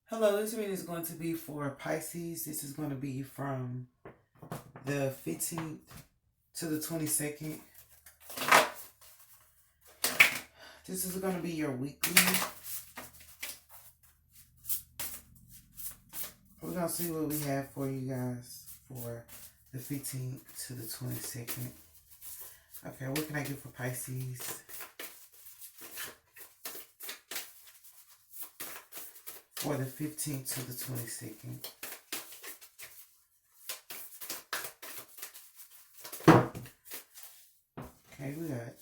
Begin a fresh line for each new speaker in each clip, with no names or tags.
Hello, this reading is going to be for Pisces. This is going to be from the 15th to the 22nd. This is going to be your weekly. We're going to see what we have for you guys for the 15th to the 22nd. Okay, what can I get for Pisces? For the 15th to the 22nd. Okay, we got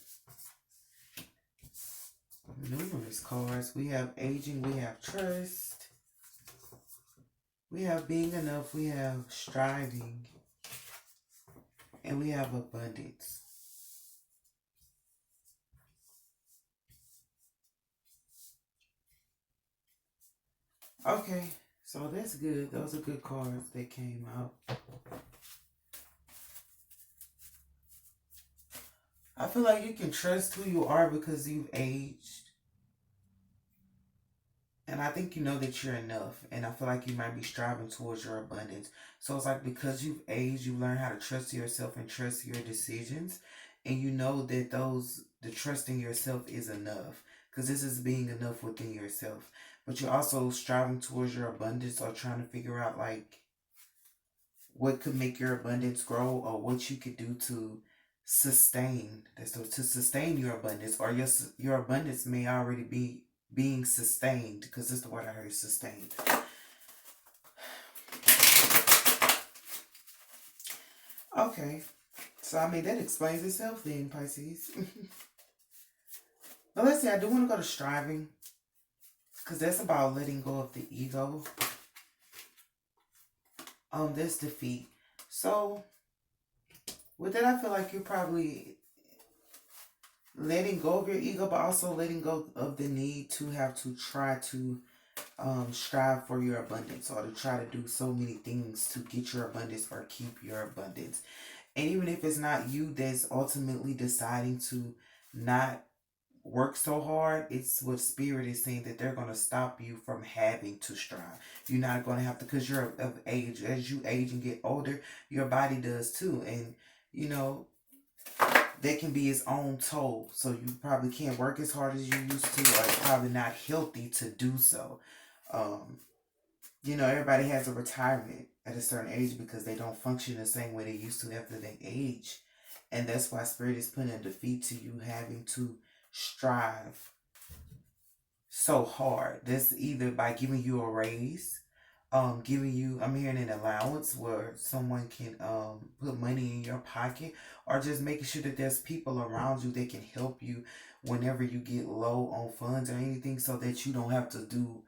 numerous cards. We have aging, we have trust, we have being enough, we have striving, and we have abundance. Okay, so that's good. Those are good cards that came out. I feel like you can trust who you are because you've aged. And I think you know that you're enough. And I feel like you might be striving towards your abundance. So it's like because you've aged, you learn how to trust yourself and trust your decisions. And you know that the trust in yourself is enough. Because this is being enough within yourself. But you're also striving towards your abundance or trying to figure out like what could make your abundance grow or what you could do to sustain. So to sustain your abundance, or your abundance may already be being sustained, because that's the word I heard, sustained. Okay, so I mean that explains itself then, Pisces. But let's see, I do want to go to striving, because that's about letting go of the ego. That's defeat. So with that, I feel like you're probably letting go of your ego, but also letting go of the need to have to try to strive for your abundance, or to try to do so many things to get your abundance or keep your abundance. And even if it's not you that's ultimately deciding to not work so hard, it's what spirit is saying, that they're going to stop you from having to strive. You're not going to have to, because you're of age. As you age and get older, your body does too. And you know that can be its own toll. So you probably can't work as hard as you used to, or it's probably not healthy to do so. Um, everybody has a retirement at a certain age because they don't function the same way they used to after they age. And that's why spirit is putting a defeat to you having to strive so hard. That's either by giving you a raise, giving you, I'm hearing an allowance where someone can put money in your pocket, or just making sure that there's people around you that can help you whenever you get low on funds or anything, so that you don't have to do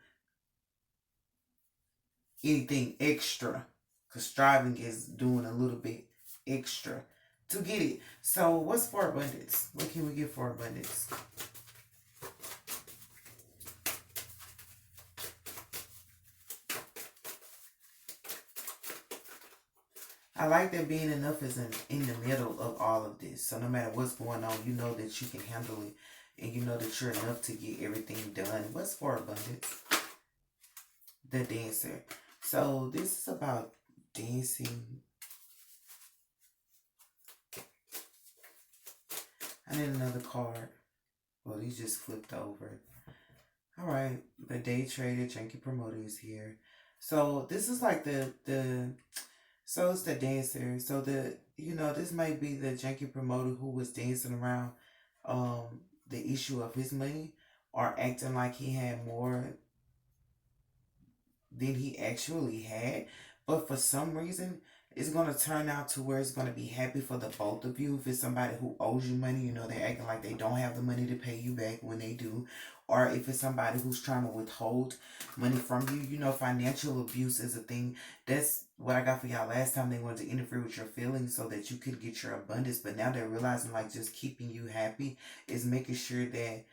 anything extra, because striving is doing a little bit extra to get it. So what's for abundance? What can we get for abundance? I like that being enough is in the middle of all of this. So no matter what's going on, you know that you can handle it, and you know that you're enough to get everything done. What's for abundance? The dancer. So this is about dancing. I need another card. Well, these just flipped over. All right, the day trader, janky promoter is here. So this is like so it's the dancer. So this might be the janky promoter who was dancing around the issue of his money, or acting like he had more than he actually had. But for some reason, it's going to turn out to where it's going to be happy for the both of you. If it's somebody who owes you money, they're acting like they don't have the money to pay you back when they do. Or if it's somebody who's trying to withhold money from you, financial abuse is a thing. That's what I got for y'all last time. They wanted to interfere with your feelings so that you could get your abundance. But now they're realizing like just keeping you happy is making sure that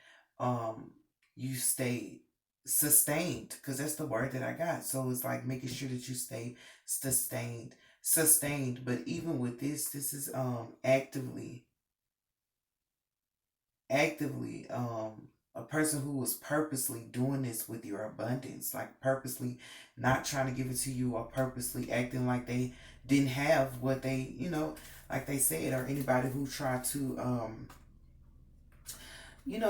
you stay sustained, because that's the word that I got. So it's like making sure that you stay sustained. But even with this is actively a person who was purposely doing this with your abundance, like purposely not trying to give it to you, or purposely acting like they didn't have what they, like they said, or anybody who tried to,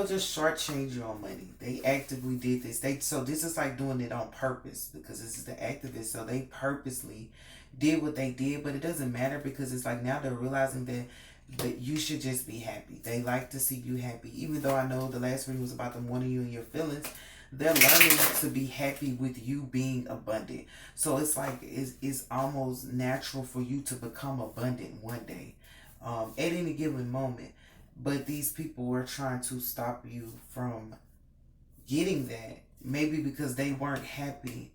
just shortchange you on money. They actively did this. So this is like doing it on purpose, because this is the activist. So they purposely did what they did, but it doesn't matter, because it's like now they're realizing that you should just be happy. They like to see you happy. Even though I know the last reading was about them wanting you and your feelings, they're learning to be happy with you being abundant. So it's like it's almost natural for you to become abundant one day, at any given moment. But these people were trying to stop you from getting that. Maybe because they weren't happy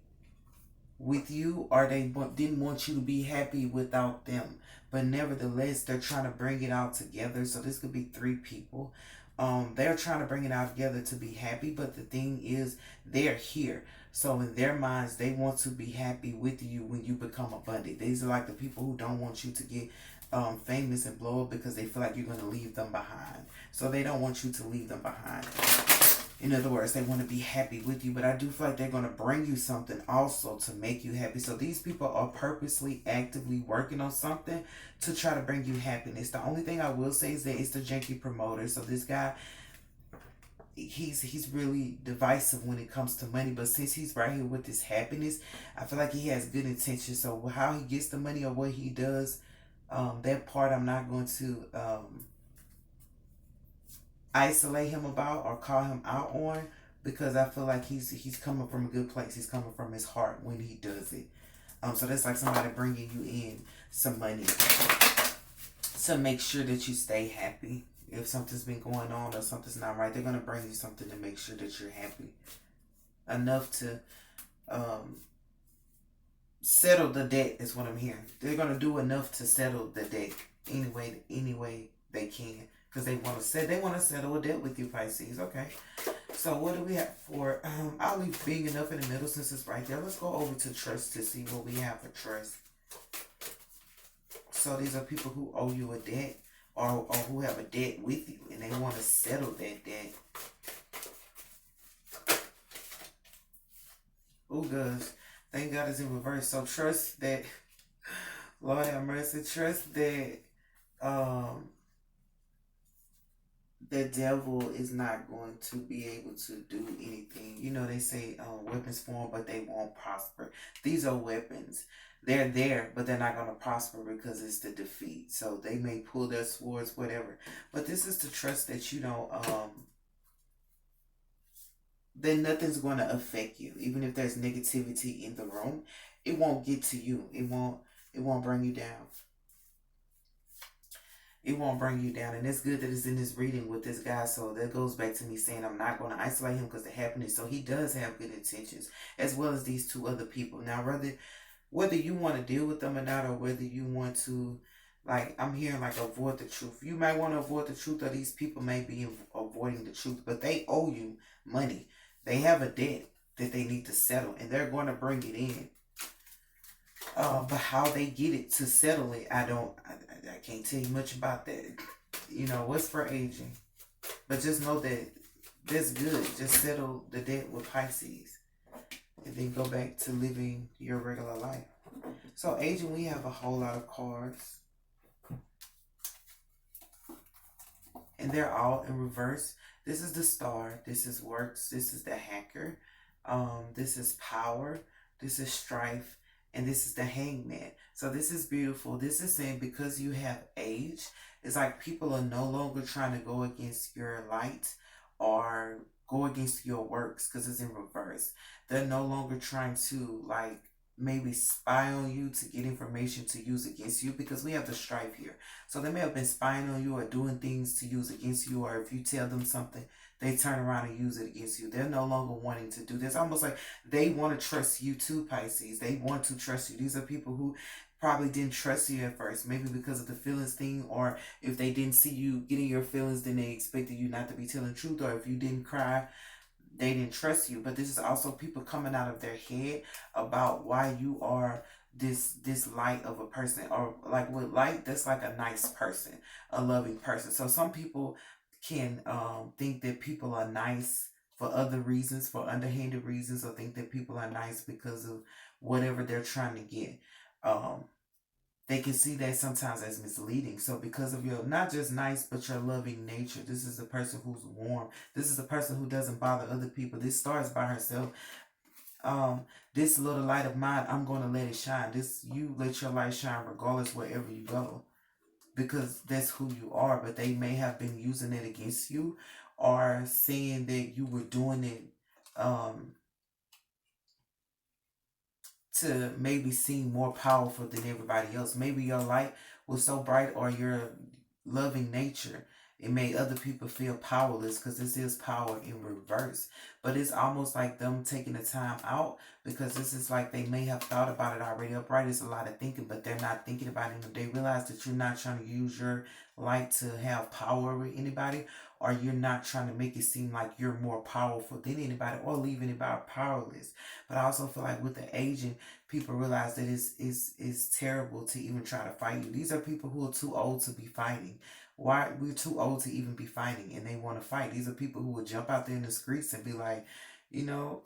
with you, or they didn't want you to be happy without them. But nevertheless, they're trying to bring it all together. So this could be three people. They're trying to bring it all together to be happy. But the thing is, they're here. So in their minds, they want to be happy with you when you become abundant. These are like the people who don't want you to get famous and blow up, because they feel like you're going to leave them behind. So they don't want you to leave them behind. In other words, they want to be happy with you, but I do feel like they're going to bring you something also to make you happy. So these people are purposely, actively working on something to try to bring you happiness. The only thing I will say is that it's the janky promoter. So this guy, he's really divisive when it comes to money, but since he's right here with this happiness, I feel like he has good intentions. So how he gets the money or what he does, that part I'm not going to isolate him about or call him out on, because I feel like he's coming from a good place. He's coming from his heart when he does it. So that's like somebody bringing you in some money to make sure that you stay happy. If something's been going on or something's not right, they're gonna bring you something to make sure that you're happy enough to settle the debt. Is what I'm hearing. They're gonna do enough to settle the debt any way they can, because they want to settle a debt with you, Pisces. Okay. So what do we have for? I'll leave being enough in the middle since it's right there. Let's go over to trust to see what we have for trust. So these are people who owe you a debt, or who have a debt with you, and they want to settle that debt. Oh, gosh. Thank God it's in reverse. So trust that, Lord have mercy, trust that the devil is not going to be able to do anything. They say weapons form, but they won't prosper. These are weapons. They're there, but they're not going to prosper because it's the defeat. So they may pull their swords, whatever. But this is to trust that you don't, that nothing's going to affect you. Even if there's negativity in the room, it won't get to you. It won't bring you down. It won't bring you down. And it's good that it's in this reading with this guy. So that goes back to me saying I'm not going to isolate him because of happiness. So he does have good intentions, as well as these two other people. Now, whether you want to deal with them or not, or whether you want to, like, I'm hearing like avoid the truth. You might want to avoid the truth, or these people may be avoiding the truth, but they owe you money. They have a debt that they need to settle, and they're going to bring it in. But how they get it to settle it, I can't tell you much about that. What's for aging? But just know that that's good. Just settle the debt with Pisces, and then go back to living your regular life. So aging, we have a whole lot of cards, and they're all in reverse. This is the Star. This is Works. This is the Hacker. This is Power. This is Strife. And this is the Hangman. So this is beautiful. This is saying because you have age, it's like people are no longer trying to go against your light or go against your works, because it's in reverse. They're no longer trying to, like, maybe spy on you to get information to use against you, because we have the Strife here. So they may have been spying on you or doing things to use against you, or if you tell them something, they turn around and use it against you. They're no longer wanting to do this. Almost like they want to trust you too, Pisces. They want to trust you. These are people who probably didn't trust you at first, maybe because of the feelings thing, or if they didn't see you getting your feelings, then they expected you not to be telling the truth, or if you didn't cry, they didn't trust you. But this is also people coming out of their head about why you are this light of a person, or like with light, that's like a nice person, a loving person. So some people can think that people are nice for other reasons, for underhanded reasons, or think that people are nice because of whatever they're trying to get. Um, they can see that sometimes as misleading. So because of your not just nice but your loving nature, this is a person who's warm. This is a person who doesn't bother other people. This starts by herself. This little light of mine, I'm gonna let it shine. This you let your light shine regardless wherever you go. Because that's who you are, but they may have been using it against you or saying that you were doing it um to maybe seem more powerful than everybody else. Maybe your light was so bright or your loving nature, it made other people feel powerless because this is power in reverse. But it's almost like them taking the time out because this is like they may have thought about it already. Upright is a lot of thinking, but they're not thinking about it. They realize that you're not trying to use your light to have power over anybody, or you're not trying to make it seem like you're more powerful than anybody or leave anybody powerless. But I also feel like with the aging, people realize that it's terrible to even try to fight you. These are people who are too old to be fighting. Why we're too old to even be fighting and they want to fight. These are people who will jump out there in the streets and be like, you know,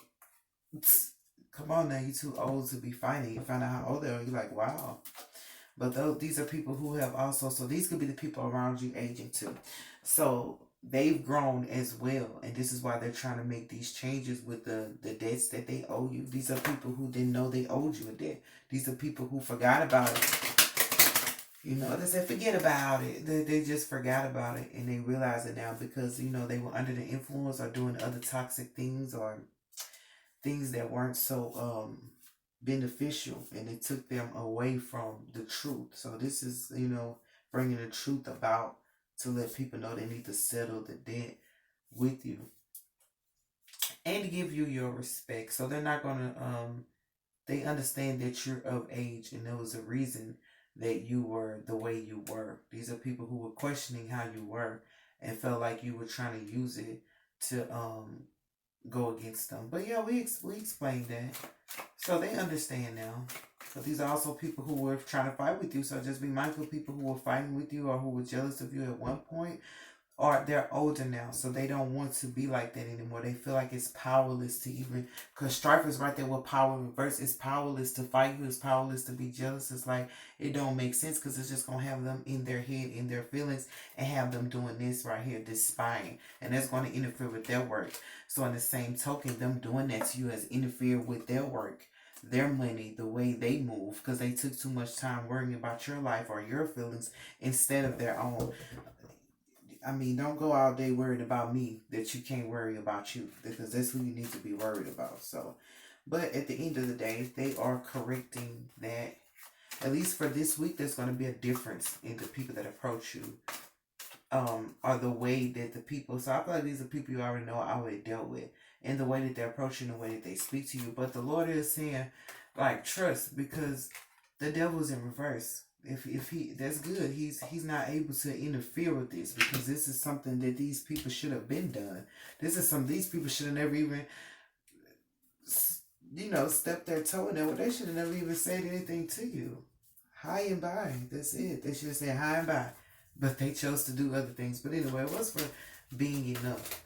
come on now, you're too old to be fighting. You find out how old they are, you're like, wow. But these are people who have also, so these could be the people around you aging too. So they've grown as well. And this is why they're trying to make these changes with the debts that they owe you. These are people who didn't know they owed you a debt. These are people who forgot about it. You know, they said forget about it. They just forgot about it and they realize it now because, you know, they were under the influence or doing other toxic things or things that weren't so beneficial and it took them away from the truth. So this is, you know, bringing the truth about to let people know they need to settle the debt with you and to give you your respect. So they're not going to they understand that you're of age and there was a reason that you were the way you were. These are people who were questioning how you were and felt like you were trying to use it to go against them. But yeah, we explained that. So they understand now. But these are also people who were trying to fight with you. So just be mindful of people who were fighting with you or who were jealous of you at one point or they're older now, so they don't want to be like that anymore. They feel like it's powerless to even, because strife is right there with power reverse. It's powerless to fight you. It's powerless to be jealous. It's like it don't make sense because it's just gonna have them in their head, in their feelings, and have them doing this right here, this spying, and that's going to interfere with their work. So in the same token, them doing that to you has interfered with their work, their money, the way they move, because they took too much time worrying about your life or your feelings instead of their own. I mean, don't go all day worried about me that you can't worry about you because that's who you need to be worried about. So, but at the end of the day, they are correcting that. At least for this week, there's going to be a difference in the people that approach you, or the way that the people. So I feel like these are people you already know, already dealt with, and the way that they're approaching, the way that they speak to you. But the Lord is saying, like, trust because the devil's in reverse. If he that's good, he's not able to interfere with this because this is something that these people should have been done. This is something these people should have never even stepped their toe in there. They should have never even said anything to you. Hi and bye. That's it. They should have said hi and bye. But they chose to do other things. But anyway, it was for being enough.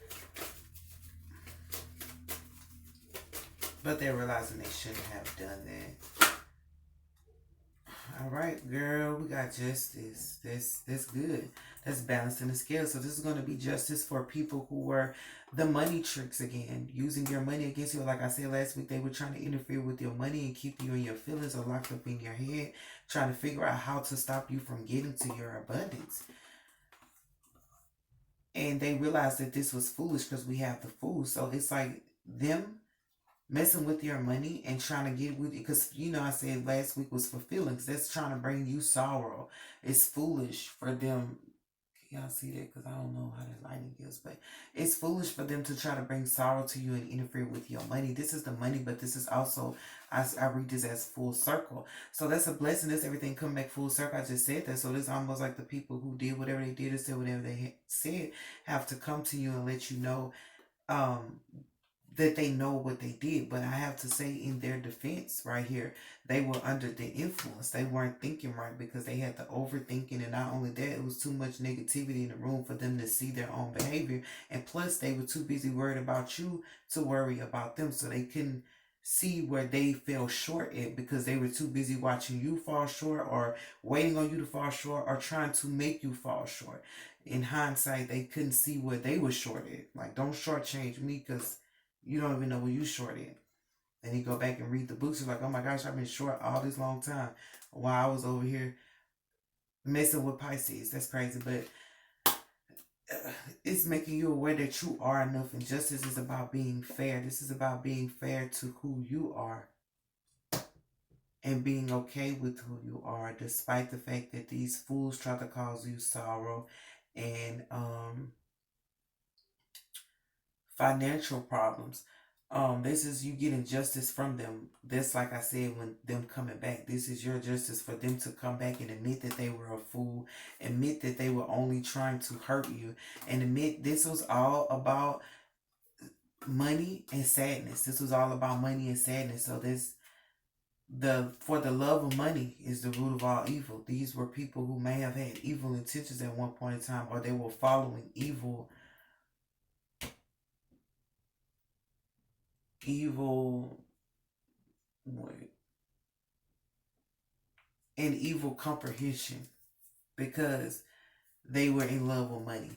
But they're realizing they shouldn't have done that. All right, girl, we got justice. That's good. That's balancing the scale. So this is going to be justice for people who were the money tricks again, using your money against you. Like I said last week, they were trying to interfere with your money and keep you in your feelings or locked up in your head, trying to figure out how to stop you from getting to your abundance. And they realized that this was foolish because we have the fool. So it's like them messing with your money and trying to get with you because I said last week was for feelings. That's trying to bring you sorrow. It's foolish for them. Y'all see that? Because I don't know how that lighting is, but it's foolish for them to try to bring sorrow to you and interfere with your money. This is the money, but this is also, I read this as full circle. So that's a blessing. That's everything come back full circle. I just said that. So this almost like the people who did whatever they did and said whatever they said have to come to you and let you know, that they know what they did. But I have to say, in their defense right here, they were under the influence. They weren't thinking right because they had the overthinking, and not only that, it was too much negativity in the room for them to see their own behavior. And plus, they were too busy worried about you to worry about them, so they couldn't see where they fell short at because they were too busy watching you fall short, or waiting on you to fall short, or trying to make you fall short. In hindsight, they couldn't see where they were short at. Like, don't shortchange me because you don't even know where you short at. And you go back and read the books, you're like, oh my gosh, I've been short all this long time while I was over here messing with Pisces. That's crazy. But it's making you aware that you are enough, and justice is about being fair. This is about being fair to who you are and being okay with who you are, despite the fact that these fools try to cause you sorrow and financial problems. This is you getting justice from them. This, like I said, when them coming back, this is your justice for them to come back and admit that they were a fool, admit that they were only trying to hurt you, and admit this was all about money and sadness. This was all about money and sadness. So this, for the love of money is the root of all evil. These were people who may have had evil intentions at one point in time, or they were following evil wait, and evil comprehension because they were in love with money.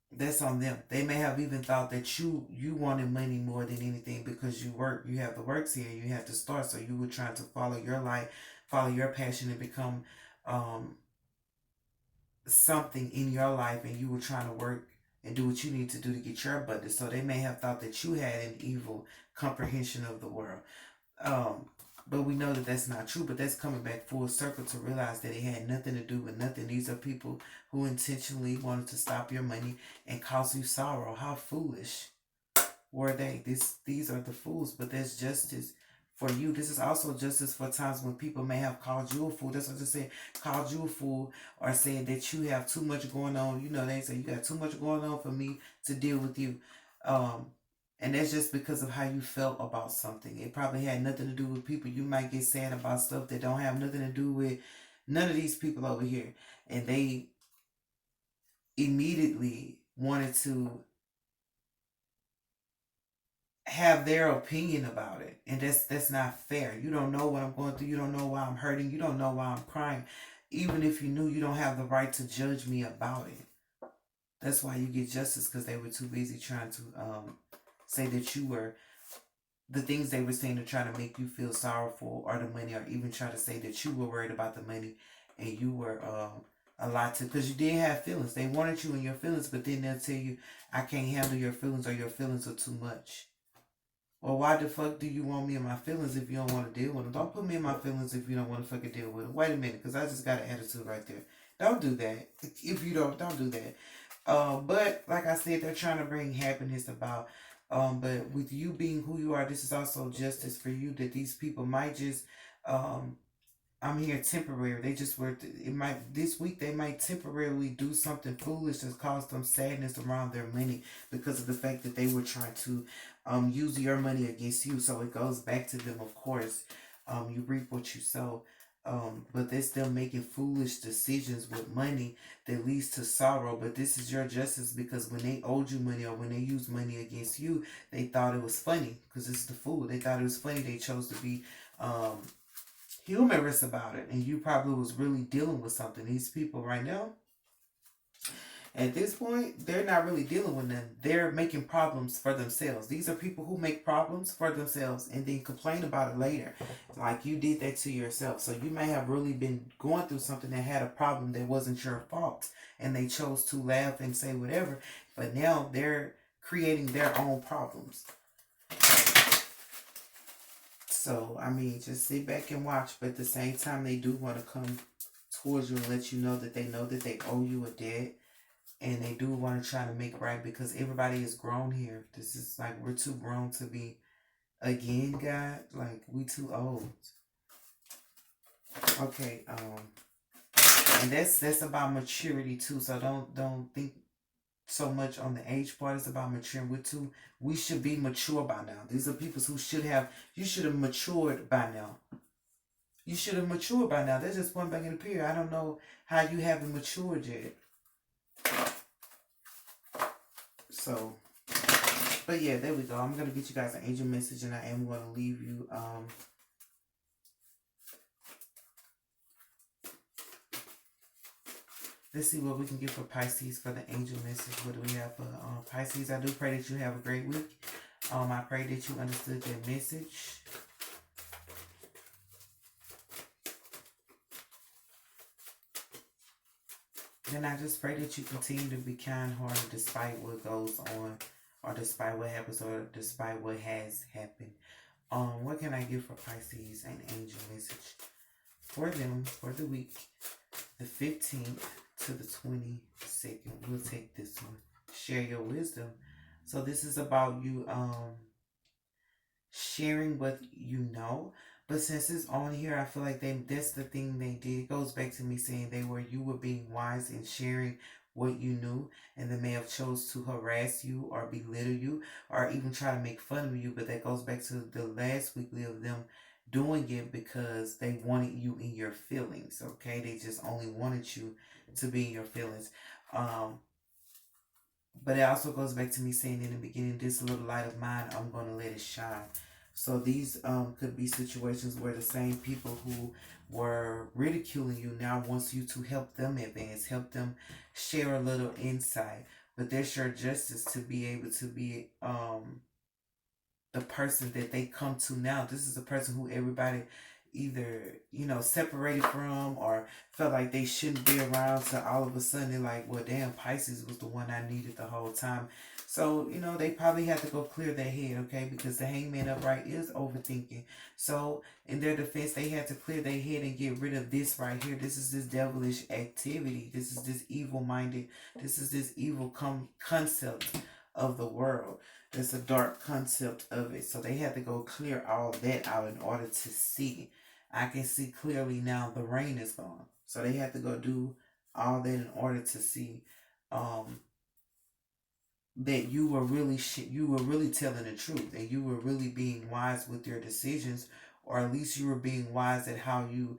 That's on them. They may have even thought that you wanted money more than anything because you have the works here, you have to start, so you were trying to follow your life, follow your passion, and become something in your life, and you were trying to work and do what you need to do to get your abundance. So they may have thought that you had an evil comprehension of the world. But we know that that's not true. But that's coming back full circle to realize that it had nothing to do with nothing. These are people who intentionally wanted to stop your money and cause you sorrow. How foolish were they? These are the fools. But there's justice for you. This is also justice for times when people may have called you a fool. That's what I just said. Called you a fool, or said that you have too much going on. You know, they say you got too much going on for me to deal with you. And that's just because of how you felt about something. It probably had nothing to do with people. You might get sad about stuff that don't have nothing to do with none of these people over here. And they immediately wanted to have their opinion about it. And that's not fair. You don't know what I'm going through. You don't know why I'm hurting. You don't know why I'm crying. Even if you knew, you don't have the right to judge me about it. That's why you get justice, because they were too busy trying to say that you were the things they were saying to try to make you feel sorrowful, or the money, or even try to say that you were worried about the money and you were a lot to, because you did have feelings. They wanted you in your feelings, but then they'll tell you, I can't handle your feelings, or your feelings are too much. Well, why the fuck do you want me in my feelings if you don't want to deal with them? Don't put me in my feelings if you don't want to fucking deal with them. Wait a minute, because I just got an attitude right there. Don't do that. If you don't do that. But like I said, they're trying to bring happiness about. But with you being who you are, this is also justice for you, that these people might just, I'm here temporary. They just were, it might, this week they might temporarily do something foolish that's caused them sadness around their money because of the fact that they were trying to use your money against you. So it goes back to them, of course. You reap what you sow. But they're still making foolish decisions with money that leads to sorrow. But this is your justice, because when they owed you money, or when they used money against you, they thought it was funny, because it's the fool. They thought it was funny. They chose to be humorous about it, and you probably was really dealing with something. These people right now, at this point, they're not really dealing with them. They're making problems for themselves. These are people who make problems for themselves and then complain about it later. Like, you did that to yourself. So you may have really been going through something that had a problem that wasn't your fault, and they chose to laugh and say whatever. But now they're creating their own problems. So, I mean, just sit back and watch. But at the same time, they do want to come towards you and let you know that they owe you a debt. And they do want to try to make right, because everybody is grown here. This is like, we're too grown to be, again, God, like, we too old. Okay, and that's about maturity too. So don't think so much on the age part. It's about maturing. We should be mature by now. These are people who you should have matured by now. You should have matured by now. That's just point back in the period. I don't know how you haven't matured yet. So, but yeah, there we go. I'm going to get you guys an angel message, and I am going to leave you, let's see what we can get for Pisces for the angel message. What do we have for Pisces? I do pray that you have a great week. I pray that you understood that message. And I just pray that you continue to be kind-hearted despite what goes on, or despite what happens, or despite what has happened. What can I give for Pisces and angel message for them for the week, the 15th to the 22nd? We'll take this one. Share your wisdom. So this is about you sharing what you know. But since it's on here, I feel like that's the thing they did. It goes back to me saying you were being wise in sharing what you knew, and they may have chose to harass you or belittle you or even try to make fun of you. But that goes back to the last weekly of them doing it because they wanted you in your feelings. Okay, they just only wanted you to be in your feelings. But it also goes back to me saying in the beginning, this little light of mine, I'm going to let it shine. So these could be situations where the same people who were ridiculing you now wants you to help them advance, help them share a little insight. But there's your justice to be able to be the person that they come to now. This is the person who everybody either, separated from or felt like they shouldn't be around, so all of a sudden they're like, well, damn, Pisces was the one I needed the whole time. So, they probably had to go clear their head, okay, because the hangman upright is overthinking. So, in their defense, they had to clear their head and get rid of this right here. This is this devilish activity. This is this evil-minded, this is this evil concept of the world. There's a dark concept of it. So they had to go clear all that out in order to see. I can see clearly now the rain is gone. So they had to go do all that in order to see that you were really telling the truth, and you were really being wise with your decisions, or at least you were being wise at how you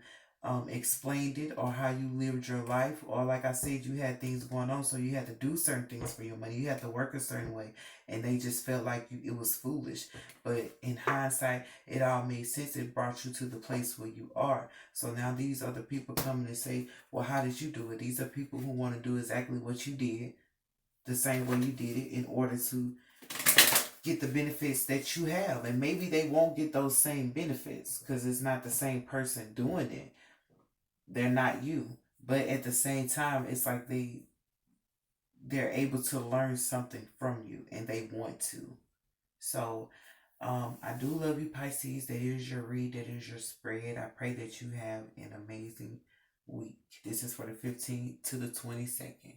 explained it or how you lived your life. Or like I said, you had things going on, so you had to do certain things for your money. You had to work a certain way, and they just felt like it was foolish. But in hindsight, it all made sense. It brought you to the place where you are. So now these other people coming and say, well, how did you do it? These are people who want to do exactly what you did, the same way you did it, in order to get the benefits that you have. And maybe they won't get those same benefits because it's not the same person doing it. They're not you. But at the same time, it's like they're able to learn something from you, and they want to. So I do love you, Pisces. That is your read. That is your spread. I pray that you have an amazing week. This is for the 15th to the 22nd.